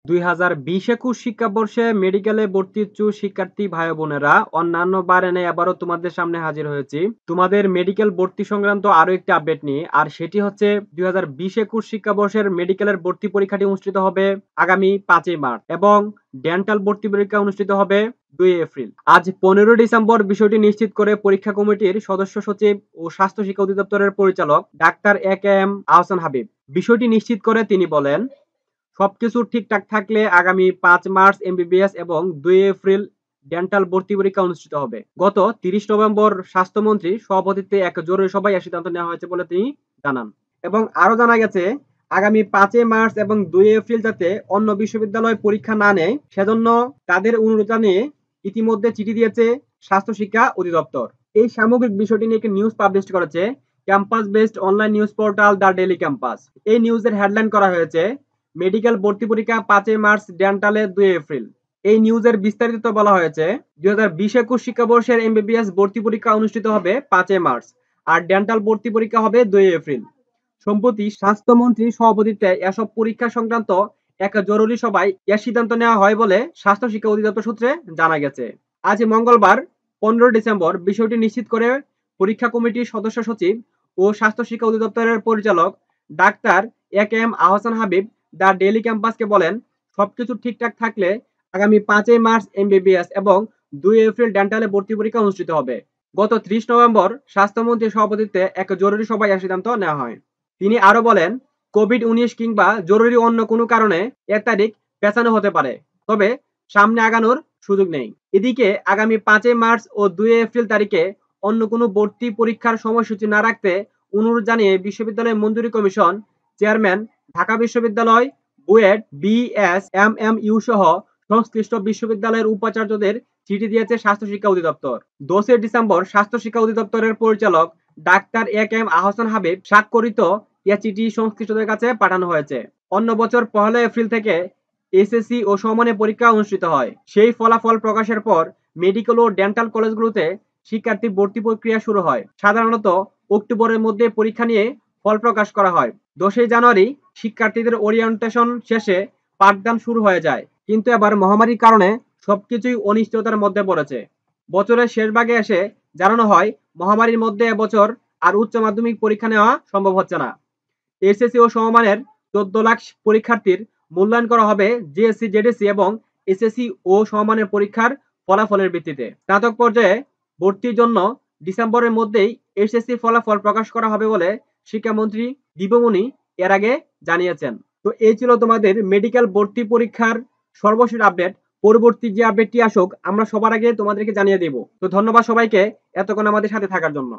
2020-21 শিক্ষাবর্ষে মেডিকেলে ভর্তি ইচ্ছুক শিক্ষার্থী ভাই বোনেরা অন্যান্য বারে নেই আবারও তোমাদের সামনে হাজির হয়েছি তোমাদের মেডিকেল ভর্তি সংক্রান্ত আরো একটি আপডেট নিয়ে। আর সেটি হচ্ছে 2020-21 শিক্ষাবর্ষের মেডিকেলের ভর্তি পরীক্ষাটি অনুষ্ঠিত হবে আগামী 5ই মার্চ এবং ডেন্টাল ভর্তি পরীক্ষা অনুষ্ঠিত হবে 2 এপ্রিল। আজ 15 ডিসেম্বর বিষয়টি নিশ্চিত করে পরীক্ষা কমিটির সদস্য সচিব ও স্বাস্থ্য শিক্ষা অধিদপ্তরের পরিচালক ডাক্তার এ.কে.এম. আহসান হাবিব বিষয়টি নিশ্চিত করে তিনি বলেন, সবকিছু ঠিকঠাক থাকলে আগামী 5 মার্চ এমবিবিএস এবং 2 এপ্রিল ডেন্টাল ভর্তি পরীক্ষা অনুষ্ঠিত হবে। গত 30 নভেম্বর স্বাস্থ্যমন্ত্রী সভাপতিত্বে এক জরুরি সভায় এই সিদ্ধান্ত নেওয়া হয়েছে বলে তিনি জানান। এবং আরো জানা গেছে আগামী 5 মার্চ এবং 2 এপ্রিল যাতে অন্য বিশ্ববিদ্যালয় পরীক্ষা না নেয় সেজন্য তাদের অনুরোধ জানিয়ে ইতিমধ্যে চিঠি দিয়েছে স্বাস্থ্য শিক্ষা অধিদপ্তর। এই সামগ্রিক বিষয়টি নিয়ে একটি নিউজ পাবলিশ করেছে campus based online news portal the daily campus. এই নিউজের হেডলাইন করা হয়েছে মেডিকেল ভর্তি পরীক্ষা 5 মার্চ, ডেন্টালে 2 এপ্রিল। এই নিউজের বিস্তারিত বলা হয়েছে 2020-21 শিক্ষাবর্ষের এমবিবিএস ভর্তি পরীক্ষা অনুষ্ঠিত হবে 5 মার্চ আর ডেন্টাল ভর্তি পরীক্ষা হবে 2 এপ্রিল। সম্প্রতি স্বাস্থ্যমন্ত্রীর সভাপতিত্বে এসব পরীক্ষা সংক্রান্ত এক জরুরি সভায় এর সিদ্ধান্ত নেওয়া হয় বলে স্বাস্থ্য শিক্ষা অধিদপ্তর সূত্রে জানা গেছে। আজ মঙ্গলবার 15 ডিসেম্বর বিষয়টি নিশ্চিত করে পরীক্ষা কমিটির সদস্য সচিব ও স্বাস্থ্য শিক্ষা অধিদপ্তরের পরিচালক ডাক্তার AKM. Ahsan Habib the Daily ক্যাম্পাসকে বলেন, সবকিছু ঠিকঠাক থাকলে আগামী 5 মার্চ এমবিবিএস এবং 2 এপ্রিল ডেন্টালে ভর্তি পরীক্ষা অনুষ্ঠিত হবে। গত 30 নভেম্বর স্বাস্থ্যমন্ত্রীর সভাপতিত্বে এক জরুরি সভায় এই সিদ্ধান্ত নেওয়া হয়। তিনি আরো বলেন, কোভিড-19 কিংবা জরুরি অন্য কোনো কারণে এর তারিখ পেছানো হতে পারে, তবে সামনে আগানোর সুযোগ নেই। এদিকে আগামী 5 মার্চ ও 2 এপ্রিল তারিখে অন্য কোনো ভর্তি পরীক্ষার সময়সূচি না রাখতে অনুরোধ জানিয়ে বিশ্ববিদ্যালয় মঞ্জুরি কমিশন চেয়ারম্যান, ঢাকা বিশ্ববিদ্যালয়, বুয়েট, বিএসএমএমইউ সহ সংশ্লিষ্ট বিশ্ববিদ্যালয়ের উপাচার্যদের চিঠি দিয়েছে স্বাস্থ্য শিক্ষা অধিদপ্তর। 10 ডিসেম্বর স্বাস্থ্য শিক্ষা অধিদপ্তরের পরিচালক ডাক্তার এ.কে.এম. আহসান হাবিব স্বাক্ষরিত এ চিঠি সংশ্লিষ্টদের কাছে পাঠানো হয়েছে। অন্য বছর 1 এপ্রিল থেকে এসএসসি ও সমমানের পরীক্ষা অনুষ্ঠিত হয়। সেই ফলাফল প্রকাশের পর মেডিকেল ও ডেন্টাল কলেজগুলোতে শিক্ষার্থী ভর্তি প্রক্রিয়া শুরু হয়। সাধারণত অক্টোবরের মধ্যে পরীক্ষা নিয়ে ফল প্রকাশ করা হয়। 10 জানুয়ারি শিক্ষার্থীদের ওরিয়েন্টেশন শেষে পাঠদান শুরু হয়ে যায়। কিন্তু এবার মহামারীর কারণে সবকিছুই অনিশ্চয়তার মধ্যে পড়েছে। বছরের শেষ ভাগে এসে জানানো হয় মহামারীর মধ্যে এবছর আর উচ্চ মাধ্যমিক পরীক্ষা নেওয়া সম্ভব হচ্ছে না। এসএসসি ও সমমানের 14 লাখ পরীক্ষার্থীর মূল্যায়ন করা হবে জেএসসি, জেডিসি এবং এসএসসি ও সমমানের পরীক্ষার ফলাফলের ভিত্তিতে। স্নাতক পর্যায়ে ভর্তির জন্য ডিসেম্বরের মধ্যেই এসএসসি ফলাফল প্রকাশ করা হবে বলে শিক্ষামন্ত্রী দীপমণি এর আগে জানিয়েছেন। তো এই ছিল তোমাদের মেডিকেল ভর্তি পরীক্ষার সর্বশেষ আপডেট। পরবর্তী যে আপডেটটি আসুক আমরা সবার আগে তোমাদেরকে জানিয়ে দেব। তো ধন্যবাদ সবাইকে এতক্ষণ আমাদের সাথে থাকার জন্য।